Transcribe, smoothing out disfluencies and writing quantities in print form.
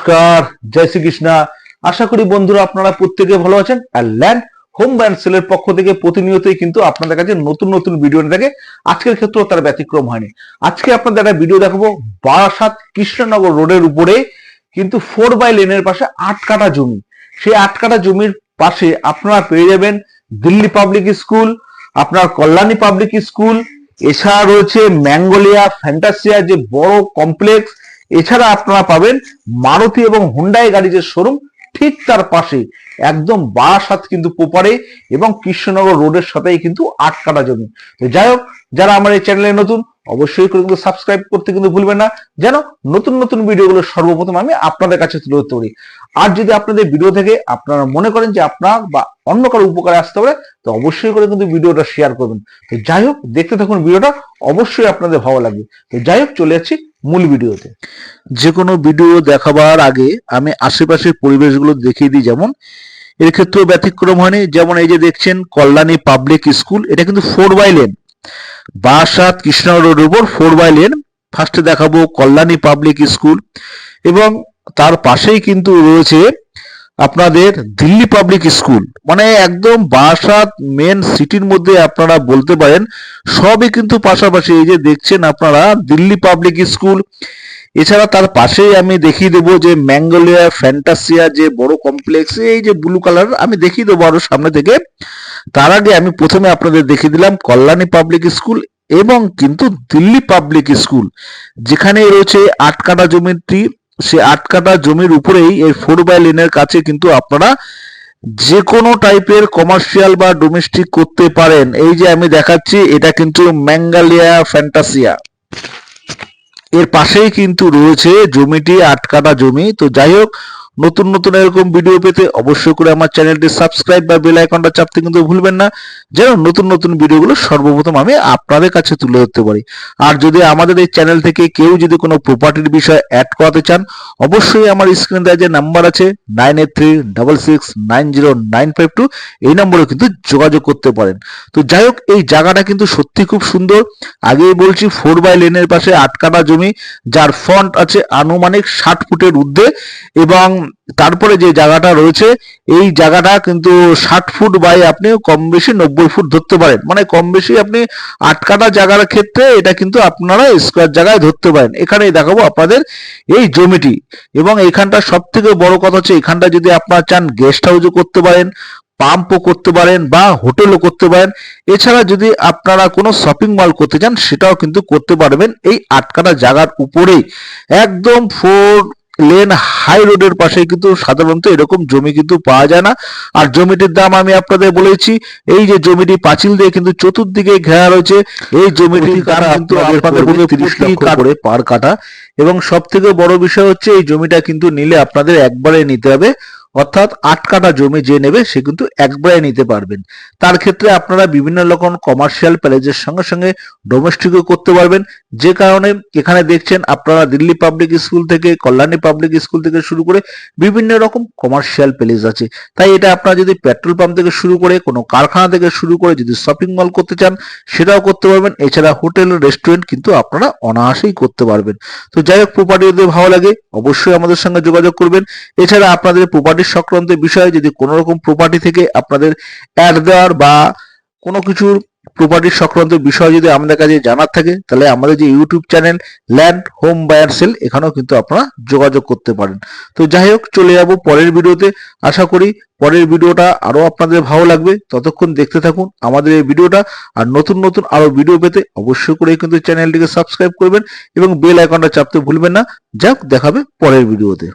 নমস্কার, জয় শ্রীকৃষ্ণ। আশা করি বন্ধুরা আপনারা প্রত্যেকে ভালো আছেন। আর ল্যান্ড হোম বায়ার সেলের পক্ষ থেকে প্রতিনিয়তই কিন্তু আপনাদের কাছে নতুন নতুন ভিডিও নিয়ে থাকে। আজকের ক্ষেত্রেও তার ব্যতিক্রম হয়নি। আজকে আপনাদের একটা ভিডিও দেখাবো বারাসাত কৃষ্ণনগর রোডের উপরে কিন্তু 4x লেনের পাশে 8 কাঠা জমি। সেই 8 কাঠা জমির পাশে আপনারা পেয়ে যাবেন দিল্লি পাবলিক স্কুল, আপনার কল্যাণী পাবলিক স্কুল, এছাড়া রয়েছে ম্যাঙ্গোলিয়া ফ্যান্টাসিয়া যে বড় কমপ্লেক্স, এছাড়া আপনারা পাবেন মারুতি এবং হুন্ডাই গাড়ি যে শোরুম ঠিক তার পাশে একদম বারাসাত কিন্তু পোপারে এবং কৃষ্ণনগর রোডের সাথেই কিন্তু 8 কাঠা জমি। তো যাই হোক, যারা আমার এই চ্যানেলে নতুন অবশ্যই করে কিন্তু সাবস্ক্রাইব করতে কিন্তু ভুলবেন না, যেন নতুন নতুন ভিডিওগুলো সর্বপ্রথম আমি আপনাদের কাছে তুলে ধরতে পারি। আর যদি আপনাদের ভিডিও থেকে আপনারা মনে করেন যে আপনার বা অন্য কারো উপকারে আসতে পারে, তো অবশ্যই করে কিন্তু ভিডিওটা শেয়ার করবেন। তো যাই হোক, দেখতে থাকুন ভিডিওটা, অবশ্যই আপনাদের ভালো লাগবে। তো যাই হোক, চলে যাচ্ছি মূল ভিডিওতে। যে কোনো ভিডিও দেখাবার আগে আমি আশেপাশের পরিবেশগুলো দেখিয়ে দিই, যেমন এর ক্ষেত্রেও ব্যতিক্রম হয়নি। যেমন এই যে দেখছেন কল্যাণী পাবলিক স্কুল, এটা কিন্তু 4x লেন, বারাসাত কৃষ্ণনগর রোডের উপর 4x লেন। ফার্স্টে দেখাবো কল্যাণী পাবলিক স্কুল এবং তার পাশেই কিন্তু রয়েছে আপনাদের দিল্লি পাবলিক স্কুল। মানে একদম বারাসাত মেন সিটির মধ্যে আপনারা বলতে পারেন সবই কিন্তু পাশাপাশি। এই যে দেখছেন আপনারা দিল্লি পাবলিক স্কুল, এছাড়া তার পাশেই আমি দেখিয়ে দেবো যে ম্যাঙ্গোলিয়া ফ্যান্টাসিয়া যে বড় কমপ্লেক্স, এই যে ব্লু কালার, আমি দেখিয়ে দেবো আরো সামনে থেকে। তার আগে আমি প্রথমে আপনাদের দেখিয়ে দিলাম কল্যাণী পাবলিক স্কুল এবং কিন্তু দিল্লি পাবলিক স্কুল, যেখানে রয়েছে 8 কাঠা জমিটি। সে 8 কাঠা জমির উপরেই এই 4x লেনের কাছে কিন্তু আপনারা যে কোনো টাইপের কমার্শিয়াল বা ডোমেস্টিক করতে পারেন। এই যে আমি দেখাচ্ছি, এটা কিন্তু ম্যাঙ্গোলিয়া ফ্যান্টাসিয়া, এর পাশেই কিন্তু রয়েছে জমিটি 8 কাঠা জমি। তো যাই হোক, নতুন নতুন এরকম ভিডিও পেতে অবশ্যই করে আমার চ্যানেলটি সাবস্ক্রাইব বা বেল আইকনটা চাপতে কিন্তু ভুলবেন না, যেন নতুন নতুন ভিডিওগুলো সর্বপ্রথম আমি আপনাদের কাছে তুলে ধরতে পারি। আর যদি আমাদের এই চ্যানেল থেকে কেউ যদি কোনো প্রপার্টির বিষয় অ্যাড করাতে চান, অবশ্যই আমার স্ক্রিনে দেওয়া যে নাম্বার আছে 9836690952, এই নম্বরে কিন্তু যোগাযোগ করতে পারেন। তো যাই হোক, এই জায়গাটা কিন্তু সত্যি খুব সুন্দর। আগেই বলছি 4x লেনের পাশে 8 কাঠা জমি, যার ফ্রন্ট আছে আনুমানিক 60 ফুটের ঊর্ধ্বে, এবং তারপরে যে জায়গাটা রয়েছে এই জায়গাটা কিন্তু 60 ফুট বাই আপনি কম বেশি 90 ফুট ধরতে পারেন। মানে কম বেশি আপনি 8 কাঠা জায়গার ক্ষেত্রে এটা কিন্তু আপনারা স্কোয়ার জায়গায় ধরতে পারেন। এখানে দেখাবো আপনাদের এই জমিটি, এবং এখানটা সব থেকে বড় কথা হচ্ছে এখানটা যদি আপনারা চান গেস্ট হাউসও করতে পারেন, পাম্পও করতে পারেন বা হোটেলও করতে পারেন। এছাড়া যদি আপনারা কোনো শপিং মল করতে চান সেটাও কিন্তু করতে পারবেন এই 8 কাঠা জায়গার উপরেই। একদম 4 লেন হাই রোডের পাশে কিন্তু সাধারণত এরকম জমি কিন্তু পাওয়া যায় না। আর জমিটির দাম আমি আপনাদের বলেছি, এই যে জমিটি পাঁচিল দিয়ে কিন্তু চতুর্দিকে ঘেরা রয়েছে, এই জমিটির দাম কিন্তু আপনাদের 30 লক্ষ করে পার কাঠা। এবং সব থেকে বড় বিষয় হচ্ছে এই জমিটা কিন্তু নিলে আপনাদের একবারে নিতে হবে, অর্থাৎ 8 কাঠা জমি যে নেবে সে কিন্তু একবারে নিতে পারবেন। তার ক্ষেত্রে আপনারা বিভিন্ন রকম কমার্শিয়াল প্যালেজের সঙ্গে সঙ্গে ডোমেস্টিকও করতে পারবেন। যে কারণে এখানে দেখছেন আপনারা দিল্লি পাবলিক স্কুল থেকে কল্যাণী পাবলিক স্কুল থেকে শুরু করে বিভিন্ন রকম কমার্শিয়াল প্যালেজ আছে। তাই এটা আপনারা যদি পেট্রোল পাম্প থেকে শুরু করে কোনো কারখানা থেকে শুরু করে যদি শপিং মল করতে চান সেটাও করতে পারবেন। এছাড়া হোটেল রেস্টুরেন্ট কিন্তু আপনারা অনায়াসেই করতে পারবেন। তো যাই হোক, প্রপার্টি যদি ভালো লাগে অবশ্যই আমাদের সঙ্গে যোগাযোগ করবেন। এছাড়া আপনাদের প্রপার্টি সংক্রান্ত বিষয়ে যদি কোনো রকম প্রপার্টি থেকে আপনাদের অ্যাড দেওয়ার বা কোনো কিছুর প্রপার্টি সংক্রান্ত বিষয় যদি আমাদের কাছে জানার থাকে, তাহলে আমাদের যে YouTube channel land home buyer sell, এখানেও কিন্তু আপনারা যোগাযোগ করতে পারেন। তো যাই হোক, চলে যাব পরের ভিডিওতে। আশা করি পরের ভিডিওটা আরো আপনাদের ভালো লাগবে। ততক্ষণ দেখতে থাকুন আমাদের এই ভিডিওটা। আর নতুন নতুন আরো ভিডিও পেতে অবশ্যই করে কিন্তু চ্যানেলটিকে সাবস্ক্রাইব করবেন এবং বেল আইকনটা চাপতে ভুলবেন না। যাক, দেখাবে পরের ভিডিওতে।